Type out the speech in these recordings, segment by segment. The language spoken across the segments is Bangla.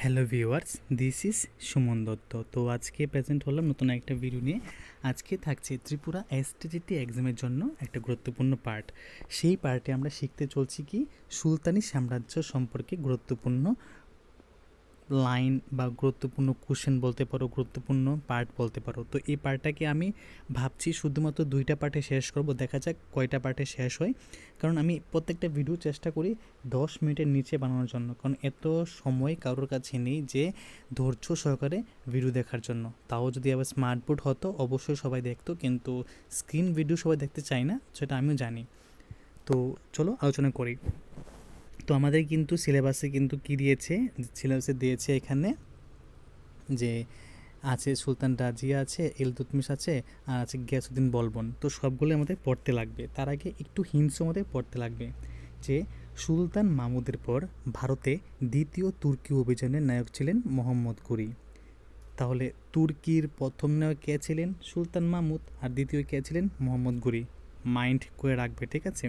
Hello viewers, this is Suman Dutta. তো আজকে প্রেজেন্ট হলাম নতুন একটা ভিডিও নিয়ে। আজকে থাকছে ত্রিপুরা এসটিজিটি এক্সামের জন্য একটা গুরুত্বপূর্ণ পার্ট। সেই পার্টে আমরা শিখতে চলছি কি সুলতানি সাম্রাজ্য সম্পর্কে গুরুত্বপূর্ণ লাইন বা গুরুত্বপূর্ণ কোশ্চেন বলতে পারো, গুরুত্বপূর্ণ পার্ট বলতে পারো। তো এই পার্টটাকে আমি ভাবছি শুধুমাত্র 2টা পার্টে শেষ করব, দেখা যাক কয়টা পার্টে শেষ হয়। কারণ আমি প্রত্যেকটা ভিডিও চেষ্টা করি 10 মিনিটের নিচে বানানোর জন্য, কারণ এত সময় কারোর কাছে নেই যে ধৈর্য সহকারে ভিডিও দেখার জন্য। তাও যদি আবার স্মার্ট বোর্ড হতো অবশ্যই সবাই দেখতো, কিন্তু স্ক্রিন ভিডিও সবাই দেখতে চায় না, সেটা আমিও জানি। তো চলো আলোচনা করি। তো আমাদের কিন্তু সিলেবাসে কিন্তু কী দিয়েছে, সিলেবাসে দিয়েছে এখানে যে আছে সুলতান রাজিয়া আছে, ইলতুৎমিশ আছে, আর আছে গিয়াসউদ্দিন বলবন। তো সবগুলো আমাদের পড়তে লাগবে। তার আগে একটু হিন্টস আমাদের পড়তে লাগবে যে সুলতান মাহমুদের পর ভারতে দ্বিতীয় তুর্কি অভিযানের নায়ক ছিলেন মোহাম্মদ ঘুরি। তাহলে তুর্কির প্রথম নায়ক কে ছিলেন? সুলতান মাহমুদ। আর দ্বিতীয় কে ছিলেন? মোহাম্মদ ঘুরি। মাইন্ড করে রাখবে, ঠিক আছে।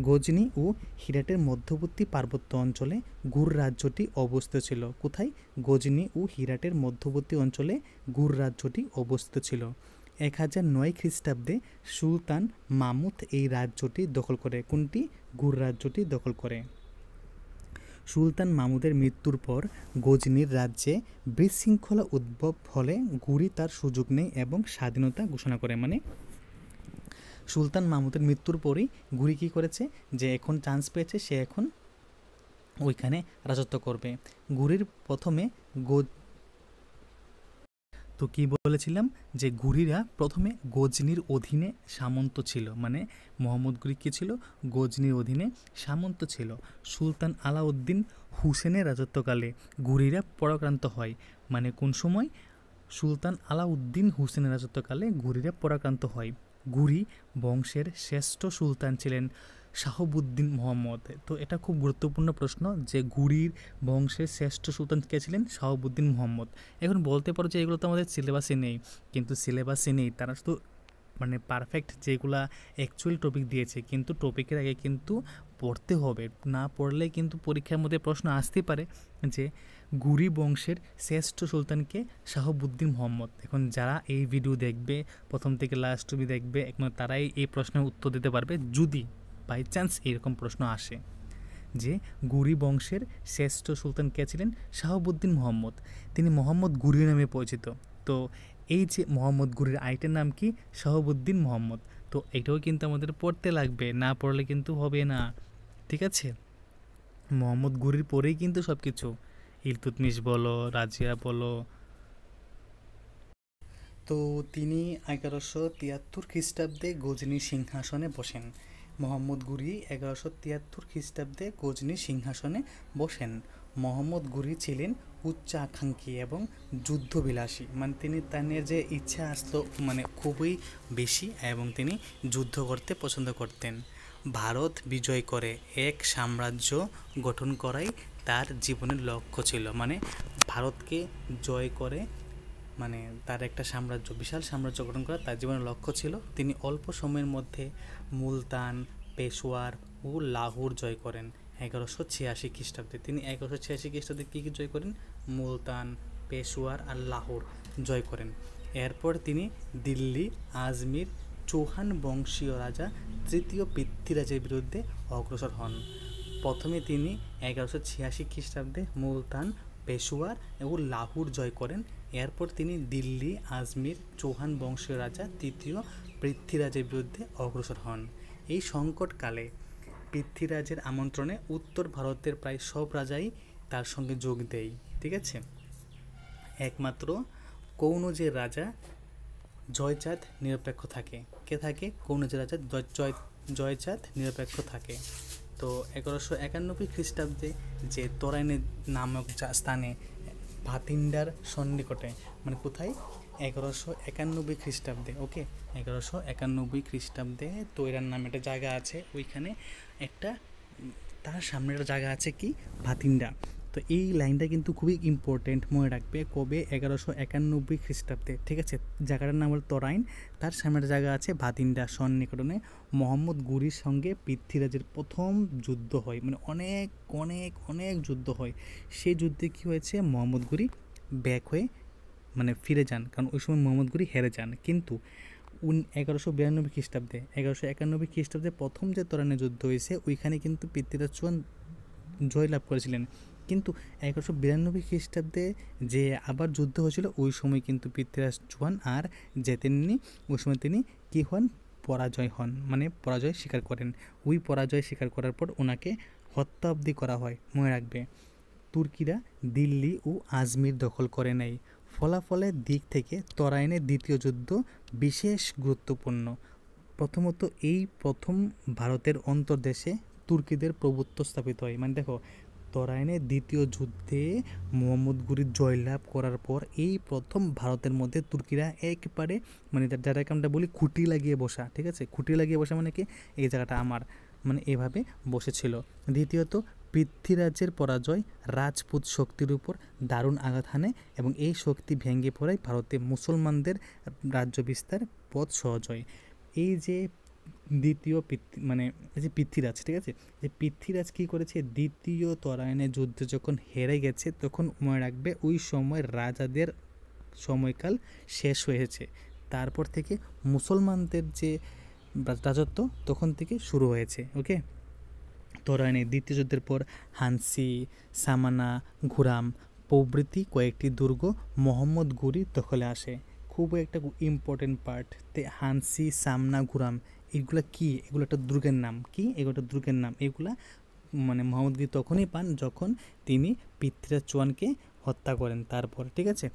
গজনি ও হিরাটের মধ্যবর্তী পার্বত্য অঞ্চলে গুর রাজ্যটি অবস্থিত ছিল। কোথায়? গজনি ও হিরাটের মধ্যবর্তী অঞ্চলে গুর রাজ্যটি অবস্থিত ছিল। 1009 খ্রিস্টাব্দে সুলতান মাহমুদ এই রাজ্যটি দখল করে। কোনটি? গুর রাজ্যটি দখল করে। সুলতান মাহমুদের মৃত্যুর পর গজনির রাজ্যে বিশৃঙ্খলা উদ্ভব হলে ঘুরি তার সুযোগ নেয় এবং স্বাধীনতা ঘোষণা করে। মানে সুলতান মাহমুদের মৃত্যুর পরেই ঘুরি কী করেছে, যে এখন চান্স পেয়েছে, সে এখন ওইখানে রাজত্ব করবে। ঘুরির প্রথমে তো কি বলেছিলাম যে ঘুরিরা প্রথমে গজনির অধীনে সামন্ত ছিল। মানে মোহাম্মদ ঘুরি কী ছিল? গজনির অধীনে সামন্ত ছিল। সুলতান আলাউদ্দিন হুসেনের রাজত্বকালে ঘুরিরা পরাক্রান্ত হয়। মানে কোন সময়? সুলতান আলাউদ্দিন হুসেনের রাজত্বকালে ঘুরিরা পরাক্রান্ত হয়। ঘুরি বংশের শ্রেষ্ঠ সুলতান ছিলেন শাহাবুদ্দিন মোহাম্মদ। তো এটা খুব গুরুত্বপূর্ণ প্রশ্ন যে ঘুরির বংশের শ্রেষ্ঠ সুলতান কে ছিলেন? শাহাবুদ্দিন মোহাম্মদ। এখন বলতে পারো যে এগুলো তো আমাদের সিলেবাসে নেই, কিন্তু সিলেবাসে নেই তারা শুধু মানে পারফেক্ট যেগুলা অ্যাকচুয়াল টপিক দিয়েছে, কিন্তু টপিকের আগে কিন্তু পড়তে হবে। না পড়লে কিন্তু পরীক্ষার মধ্যে প্রশ্ন আসতে পারে যে ঘুরি বংশের শ্রেষ্ঠ সুলতানকে শাহাবুদ্দিন মোহাম্মদ। এখন যারা এই ভিডিও দেখবে প্রথম থেকে লাস্ট অবধি দেখবে, একমাত্র তারাই এই প্রশ্নের উত্তর দিতে পারবে যদি বাই চান্স এরকম প্রশ্ন আসে যে ঘুরি বংশের শ্রেষ্ঠ সুলতান কে ছিলেন? শাহাবুদ্দিন মোহাম্মদ। তিনি মোহাম্মদ ঘুরি নামে পরিচিত। তো এই যে মোহাম্মদ ঘুরির আইটের নাম কি? শাহাবুদ্দিন মোহাম্মদ। তো এটাও কিন্তু আমাদের পড়তে লাগবে, না পড়লে কিন্তু হবে না, ঠিক আছে। মোহাম্মদ ঘুরির পরেই কিন্তু সব কিছু, ইলতুৎমিশ বলো, রাজিয়া বলো। তো তিনি 1173 খ্রিস্টাব্দে গজনির সিংহাসনে বসেন। মোহাম্মদ ঘুরি 1173 খ্রিস্টাব্দে গজনির সিংহাসনে বসেন। মোহাম্মদ ঘুরি ছিলেন উচ্চাকাঙ্ক্ষী এবং যুদ্ধবিলাসী। মানে তিনি তার যে ইচ্ছা আসতো মানে খুবই বেশি, এবং তিনি যুদ্ধ করতে পছন্দ করতেন। ভারত বিজয় করে এক সাম্রাজ্য গঠন করাই তার জীবনের লক্ষ্য ছিল। মানে ভারতকে জয় করে মানে তার একটা সাম্রাজ্য, বিশাল সাম্রাজ্য গঠন করা তার জীবনের লক্ষ্য ছিল। তিনি অল্প সময়ের মধ্যে মুলতান, পেশোয়ার ও লাহোর জয় করেন 1186 খ্রিস্টাব্দে। তিনি 1186 খ্রিস্টাব্দে কী কী জয় করেন? মুলতান, পেশোয়ার আর লাহোর জয় করেন। এরপর তিনি দিল্লি, আজমির, চৌহান বংশীয় রাজা তৃতীয় পৃথ্বীরাজের বিরুদ্ধে অগ্রসর হন। প্রথমে তিনি 1186 খ্রিস্টাব্দে মুলতান, পেশোয়ার এবং লাহোর জয় করেন। এরপর তিনি দিল্লি, আজমির, চৌহান বংশীয় রাজা তৃতীয় পৃথ্বীরাজের বিরুদ্ধে অগ্রসর হন। এই সংকটকালে পৃথ্বীরাজের আমন্ত্রণে উত্তর ভারতের প্রায় সব রাজাই তার সঙ্গে যোগ দেয়, ঠিক আছে। একমাত্র কনৌজের রাজা জয়চাঁদ নিরপেক্ষ থাকে। কে থাকে? কনৌজের রাজা জয়চাঁদ নিরপেক্ষ থাকে। তো 1191 খ্রিস্টাব্দে যে তরাইন নামক স্থানে ভাতিন্ডার সন্নিকটে, মানে কোথায়? 1191 খ্রিস্টাব্দে, ওকে 1191 খ্রিস্টাব্দে তৈরান নামে একটা জায়গা আছে। ওইখানে একটা তার সামনে একটা জায়গা আছে কি? ভাতিন্ডা। তো এই লাইনটা কিন্তু খুবই ইম্পর্টেন্ট, মনে রাখবে। কবে? 1191 খ্রিস্টাব্দে, ঠিক আছে। জায়গাটার নাম হল তরাইন। তার সামনের জায়গা আছে ভাতিন্ডা সন্নিকটনে। মোহাম্মদ ঘুরির সঙ্গে পৃথ্বীরাজের প্রথম যুদ্ধ হয়, মানে অনেক অনেক অনেক যুদ্ধ হয়। সেই যুদ্ধে কী হয়েছে, মোহাম্মদ ঘুরি ব্যাক হয়ে মানে ফিরে যান, কারণ ওই সময় মোহাম্মদ ঘুরি হেরে যান। কিন্তু 1192 খ্রিস্টাব্দে, 1191 খ্রিস্টাব্দে প্রথম যে তরাইনের যুদ্ধ হয়েছে, ওইখানে কিন্তু পৃথ্বীরাজ চৌহান জয়লাভ করেছিলেন। কিন্তু 1192 খ্রিস্টাব্দে যে আবার যুদ্ধ হয়েছিল, ওই সময় কিন্তু পৃথ্বীরাজ চৌহান আর জেতেননি। ওই সময় তিনি কী হন? পরাজয় হন, মানে পরাজয় স্বীকার করেন। ওই পরাজয় স্বীকার করার পর ওনাকে হত্যা অবধি করা হয়, মনে রাখবে। তুর্কিরা দিল্লি ও আজমির দখল করে নেয়। ফলাফলের দিক থেকে তরাইনের দ্বিতীয় যুদ্ধ বিশেষ গুরুত্বপূর্ণ। প্রথমত এই প্রথম ভারতের অন্তর্দেশে তুর্কিদের প্রভুত্ব স্থাপিত হয়। মানে দেখো, তরাইনের দ্বিতীয় যুদ্ধে মোহাম্মদ ঘুরি জয়লাভ করার পর এই প্রথম ভারতের মধ্যে তুর্কিরা একবারে, মানে যাটাকে আমরা বলি খুঁটি লাগিয়ে বসা, ঠিক আছে। খুঁটি লাগিয়ে বসা মানে কি, এই জায়গাটা আমার, মানে এভাবে বসেছিল। দ্বিতীয়ত পৃথ্বীরাজের পরাজয় রাজপুত শক্তির উপর দারুণ আঘাত হানে এবং এই শক্তি ভেঙে পড়ায় ভারতে মুসলমানদের রাজ্য বিস্তার পথ সহজ হয়। এই যে দ্বিতীয় মানে এই যে পৃথ্বীরাজ, ঠিক আছে, যে পৃথ্বীরাজ কী করেছে, দ্বিতীয় তরাইনের যুদ্ধে যখন হেরে গেছে, তখন মনে রাখবে ওই সময় রাজাদের সময়কাল শেষ হয়েছে। তারপর থেকে মুসলমানদের যে রাজত্ব তখন থেকে শুরু হয়েছে। ওকে, তরাইনের দ্বিতীয় যুদ্ধের পর হানসি, সামানা, ঘুরাম প্রভৃতি কয়েকটি দুর্গ মোহাম্মদ ঘুরির দখলে আসে। খুব একটা ইম্পর্টেন্ট পার্ট। হানসি, সামনা, ঘুরাম এগুলো কি? এগুলো একটা দুর্গের নাম। কি? এগুলো একটা দুর্গের নাম। এগুলা মানে মোহাম্মদ ঘুরি তখনই পান যখন তিনি পৃথ্বীরাজ চৌহানকে হত্যা করেন। তারপর, ঠিক আছে,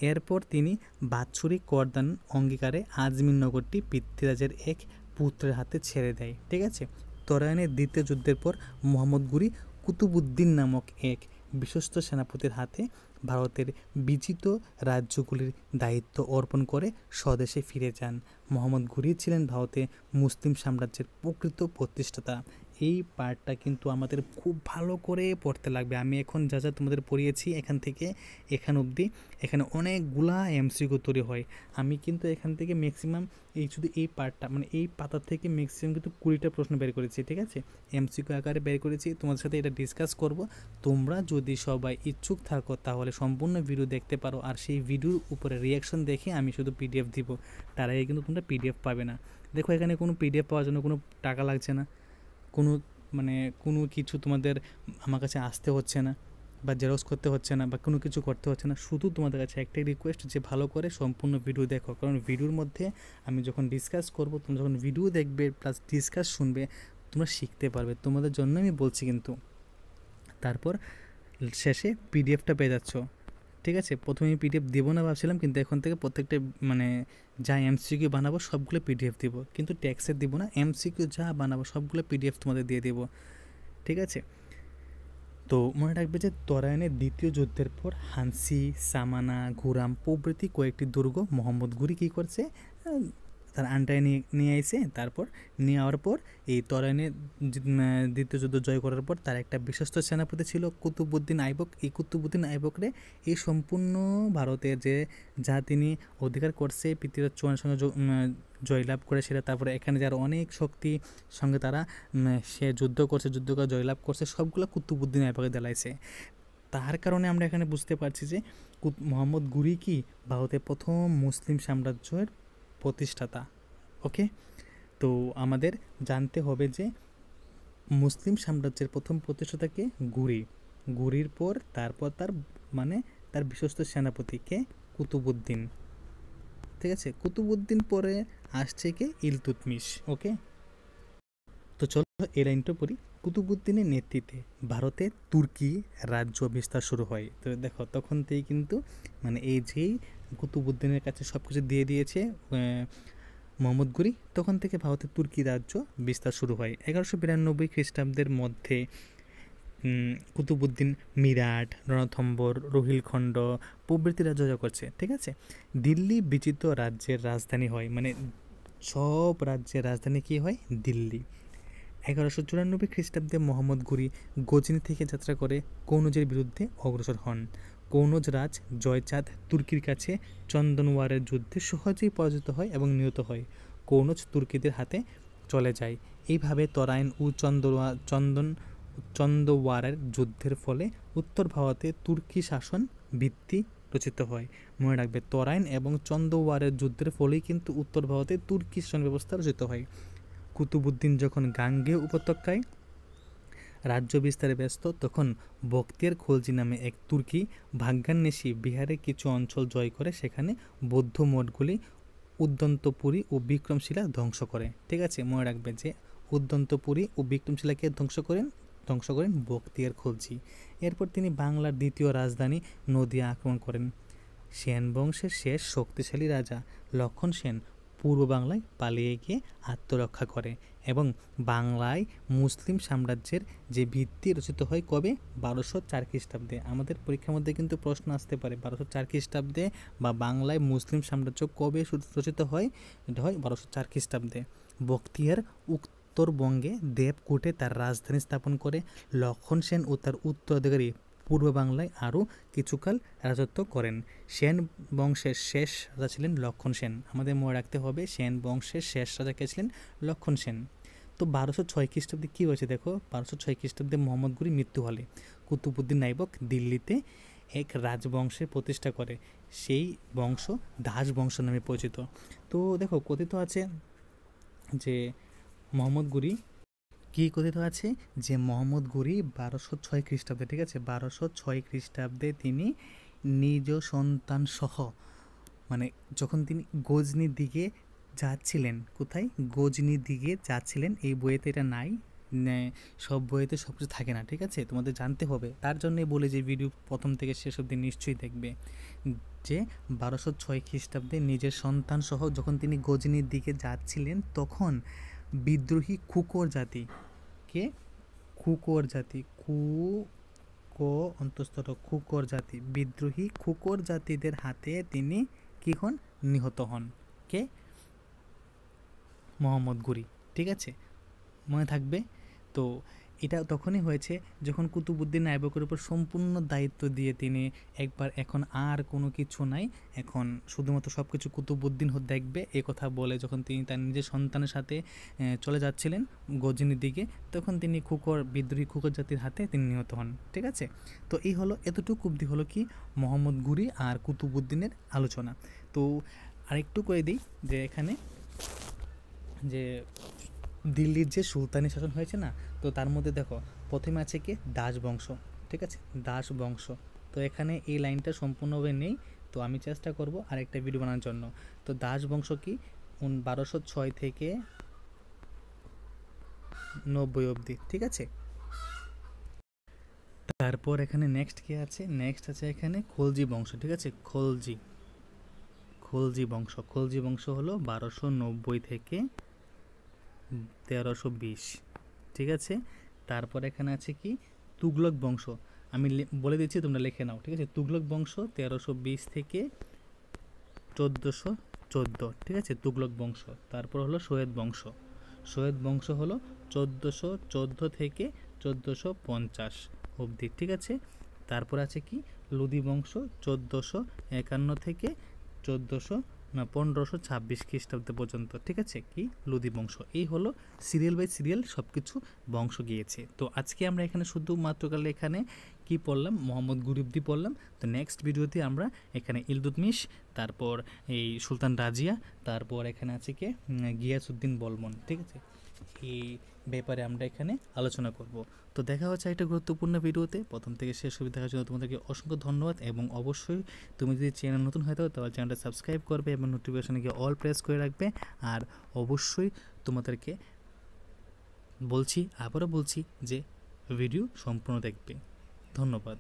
এরপর তিনি বাৎসরিক করদান অঙ্গীকারে আজমির নগরটি পৃথ্বীরাজের এক পুত্রের হাতে ছেড়ে দেয়, ঠিক আছে। তরাইনের দ্বিতীয় যুদ্ধের পর মোহাম্মদ ঘুরি কুতুবুদ্দিন নামক এক বিশ্বস্ত সেনাপতির হাতে ভারতের বিজিত রাজ্যগুলির দায়িত্ব অর্পণ করে স্বদেশে ফিরে যান। মোহাম্মদ ঘুরি ছিলেন ভারতে মুসলিম সাম্রাজ্যের প্রকৃত প্রতিষ্ঠাতা। এই পার্টটা কিন্তু আমাদের খুব ভালো করে পড়তে লাগবে। আমি এখন যা যা তোমাদের পড়িয়েছি এখান থেকে এখান অবধি, এখানে অনেকগুলা এমসিকিউ তৈরি হয়। আমি কিন্তু এখান থেকে ম্যাক্সিমাম এই শুধু এই পার্টটা, মানে এই পাতা থেকে ম্যাক্সিমাম কিন্তু 20টা প্রশ্ন বের করেছি, ঠিক আছে, এমসিকিউ আকারে বের করেছি। তোমাদের সাথে এটা ডিসকাস করব। তোমরা যদি সবাই ইচ্ছুক থাকো তাহলে সম্পূর্ণ ভিডিও দেখতে পারো, আর সেই ভিডিওর উপরে রিয়াকশন দেখে আমি শুধু পিডিএফ দিব, তার আগে কিন্তু তোমরা পিডিএফ পাবে না। দেখো, এখানে কোনো পিডিএফ পাওয়ার জন্য কোনো টাকা লাগছে না, কোনো মানে কোনো কিছু তোমাদের আমার কাছে আসতে হচ্ছে না, বা জেরক্স করতে হচ্ছে না, বা কোনো কিছু করতে হচ্ছে না। শুধু তোমাদের কাছে একটাই রিকোয়েস্ট যে ভালো করে সম্পূর্ণ ভিডিও দেখো, কারণ ভিডিওর মধ্যে আমি যখন ডিসকাস করব, তোমরা যখন ভিডিও দেখবে প্লাস ডিসকাস শুনবে, তোমরা শিখতে পারবে। তোমাদের জন্য আমি বলছি কিন্তু। তারপর শেষে পিডিএফটা পেয়ে যাচ্ছ, ঠিক আছে। প্রথমে আমি পিডিএফ দেবো না ভাবছিলাম, কিন্তু এখন থেকে প্রত্যেকটা মানে যা এমসিকিউ বানাবো সবগুলো পিডিএফ দিব, কিন্তু ট্যাক্সের দিব না। এমসিকিউ যা বানাবো সবগুলো পিডিএফ তোমাদের দিয়ে দেবো, ঠিক আছে। তো মনে রাখবে যে তরাইনের দ্বিতীয় যুদ্ধের পর হানসি, সামানা, ঘুরাম প্রভৃতি কয়েকটি দুর্গ মোহাম্মদ ঘুরি কী করছে, তার আন্ডারে নিয়ে আইছে। তারপর নিয়ে যাওয়ার পর এই তরাইনের দ্বিতীয় যুদ্ধ জয় করার পর তার একটা বিশ্বস্ত সেনাপতি ছিল কুতুবুদ্দিন আইবক। এই কুতুবুদ্দিন আইবকরে এই সম্পূর্ণ ভারতের যে যা তিনি অধিকার করছে পৃথ্বীরাজ চৌহানের সঙ্গে জয়লাভ করে, সেটা তারপরে এখানে যারা অনেক শক্তি সঙ্গে তারা সে যুদ্ধ করছে, যুদ্ধ করে জয়লাভ করছে, সবগুলো কুতুবুদ্দিন আইবকে দেলাইছে। তার কারণে আমরা এখানে বুঝতে পারছি যে মোহাম্মদ ঘুরি কি ভারতের প্রথম মুসলিম সাম্রাজ্যের প্রতিষ্ঠাতা। ওকে, তো আমাদের জানতে হবে যে মুসলিম সাম্রাজ্যের প্রথম প্রতিষ্ঠাতাকে ঘুরি, ঘুরির পর তারপর তার মানে তার বিশ্বস্ত সেনাপতিকে কুতুবুদ্দিন, ঠিক আছে। কুতুবুদ্দিন পরে আসছে কে ইলতুৎমিশ। ওকে, তো চলো এই লাইনটা পড়ি। কুতুবুদ্দিনের নেতৃত্বে ভারতে তুর্কি রাজ্য বিস্তার শুরু হয়। তো দেখো, তখন থেকেই কিন্তু মানে এই যেই কুতুবুদ্দিনের কাছে সব কিছু দিয়ে দিয়েছে মোহাম্মদ ঘুরি, তখন থেকে ভারতের তুর্কি রাজ্য বিস্তার শুরু হয়। 1192 খ্রিস্টাব্দের মধ্যে কুতুবুদ্দিন মিরাট, রণথম্বর, রোহিলখণ্ড প্রভৃতি রাজ্য জয় করছে, ঠিক আছে। দিল্লি বিজিত রাজ্যের রাজধানী হয়, মানে সব রাজ্যের রাজধানী কী হয়? দিল্লি। 1194 খ্রিস্টাব্দে মোহাম্মদ ঘুরি গজনি থেকে যাত্রা করে কনৌজের বিরুদ্ধে অগ্রসর হন। কনৌজ রাজ জয়চাঁদ তুর্কির কাছে চন্দনওয়ারের যুদ্ধে সহজেই পরাজিত হয় এবং নিহত হয়। কনৌজ তুর্কিদের হাতে চলে যায়। এইভাবে তরাইন ও চন্দওয়ারের যুদ্ধের ফলে উত্তর ভারতে তুর্কি শাসন ভিত্তি রচিত হয়। মনে রাখবে, তরাইন এবং চন্দওয়ারের যুদ্ধের ফলেই কিন্তু উত্তর ভারতে তুর্কি শাসন ব্যবস্থা রচিত হয়। কুতুবুদ্দিন যখন গাঙ্গেয় উপত্যকায় রাজ্য বিস্তারে ব্যস্ত, তখন বখতিয়ার খলজি নামে এক তুর্কি ভাগ্যান্বেষী বিহারের কিছু অঞ্চল জয় করে সেখানে বৌদ্ধ মঠগুলি উদ্যন্তপুরী ও বিক্রমশিলা ধ্বংস করে। ঠিক আছে, মনে রাখবে যে উদ্যন্তপুরী ও বিক্রমশিলাকে ধ্বংস করেন বখতিয়ার খলজি। এরপর তিনি বাংলার দ্বিতীয় রাজধানী নদিয়া আক্রমণ করেন। সেন বংশের শেষ শক্তিশালী রাজা লক্ষণ সেন পূর্ব বাংলায় পালিয়ে গিয়ে আত্মরক্ষা করে এবং বাংলায় মুসলিম সাম্রাজ্যের যে ভিত্তি রচিত হয় কবে? 1204 খ্রিস্টাব্দে। আমাদের পরীক্ষার মধ্যে কিন্তু প্রশ্ন আসতে পারে 1204 খ্রিস্টাব্দে বা বাংলায় মুসলিম সাম্রাজ্য কবে রচিত হয়? এটা হয় 1204 খ্রিস্টাব্দে। বখতিয়ার উত্তরবঙ্গে দেবকোটে তার রাজধানী স্থাপন করে। লক্ষণ সেন ও তার উত্তরাধিকারী পূর্ব বাংলায় আরও কিছুকাল রাজত্ব করেন। সেন বংশের শেষ রাজা ছিলেন লক্ষণ সেন। আমাদের মনে রাখতে হবে সেন বংশের শেষ রাজা কে ছিলেন? লক্ষণ সেন। তো 1206 খ্রিস্টাব্দে কী হয়েছে দেখো, 1206 খ্রিস্টাব্দে মোহাম্মদ ঘুরি মৃত্যু হলে কুতুবুদ্দিন আইবক দিল্লিতে এক রাজবংশের প্রতিষ্ঠা করে। সেই বংশ দাস বংশ নামে পরিচিত। তো দেখো, কথিত আছে যে মোহাম্মদ ঘুরি 1206 খ্রিস্টাব্দে, ঠিক আছে, 1206 খ্রিস্টাব্দে তিনি নিজ সন্তান সহ, মানে যখন তিনি গজনির দিকে যাচ্ছিলেন, কোথায়? গজনির দিকে যাচ্ছিলেন। এই বইয়েতে এটা নাই, সব বইয়েতে সব কিছু থাকে না, ঠিক আছে, তোমাদের জানতে হবে। তার জন্যই বলে যে ভিডিও প্রথম থেকে শেষ অবধি নিশ্চয়ই দেখবে। যে 1206 খ্রিস্টাব্দে নিজের সন্তান সহ যখন তিনি গজনির দিকে যাচ্ছিলেন, তখন বিদ্রোহী খুকর জাতি, কে? খুকর জাতি, খুকর জাতি, বিদ্রোহী খুকর জাতিদের হাতে তিনি কি হন? নিহত হন। কে? মোহাম্মদ ঘুরি। ঠিক আছে, মনে থাকবে। তো এটা তখনই হয়েছে যখন কুতুবুদ্দিন আইবকের উপর সম্পূর্ণ দায়িত্ব দিয়ে তিনি এখন আর কোনো কিছু নাই, এখন শুধুমাত্র সব কিছু কুতুবুদ্দিন দেখবে এ কথা বলে যখন তিনি তার নিজের সন্তানের সাথে চলে যাচ্ছিলেন গজনির দিকে, তখন তিনি বিদ্রোহী খুকর জাতির হাতে তিনি নিহত হন। ঠিক আছে, তো এই হলো, এতটুকু অবধি হলো কি মোহাম্মদ ঘুরি আর কুতুবুদ্দিনের আলোচনা। তো আরেকটু করে দিই যে এখানে যে দিল্লির যে সুলতানি শাসন হয়েছে না, তো তার মধ্যে দেখো প্রথমে আছে কি দাস বংশ। ঠিক আছে, দাস বংশ। তো এখানে এই লাইনটা সম্পূর্ণভাবে নেই, তো আমি চেষ্টা করব আরেকটা ভিডিও বানানোর জন্য। তো দাস বংশ কি 1206 থেকে 90 অবধি। ঠিক আছে, তারপর এখানে নেক্সট কে আছে? নেক্সট আছে এখানে খলজি বংশ। ঠিক আছে, খলজি বংশ হলো 1290 থেকে 1320। ঠিক আছে, তারপর এখানে আছে কি তুগলক বংশ। আমি বলে দিচ্ছি, তোমরা লিখে নাও। ঠিক আছে, তুগলক বংশ 1320 থেকে 1414। ঠিক আছে, তুগলক বংশ। তারপর হলো সৈয়দ বংশ হলো 1414 থেকে 1450 অবধি। ঠিক আছে, তারপর আছে কি লোদি বংশ 1451 থেকে 1526 খ্রিস্টাব্দ পর্যন্ত। ঠিক আছে, কি লোদি বংশ। এই হলো সিরিয়াল বাই সিরিয়াল সব কিছু বংশ গিয়েছে। তো আজকে আমরা এখানে শুধুমাত্র এখানে কি পড়লাম? মোহাম্মদ ঘুরি অবধি পড়লাম। তো নেক্সট ভিডিওতে আমরা এখানে ইলতুৎমিশ, তারপর এই সুলতান রাজিয়া, তারপর এখানে আছে কি গিয়াসউদ্দিন বলবন। ঠিক আছে, এই ব্যাপারে আমরা এখানে আলোচনা করব। তো দেখা হচ্ছে একটা গুরুত্বপূর্ণ ভিডিওতে। প্রথম থেকে শেষ অবধি দেখার জন্য তোমাদেরকে অসংখ্য ধন্যবাদ, এবং অবশ্যই তুমি যদি চ্যানেল নতুন হয়ে থাকো তাহলে চ্যানেলটা সাবস্ক্রাইব করবে এবং নোটিফিকেশনে গিয়ে অল প্রেস করে রাখবে। আর অবশ্যই তোমাদেরকে আবারও বলছি যে ভিডিও সম্পূর্ণ দেখবে। ধন্যবাদ।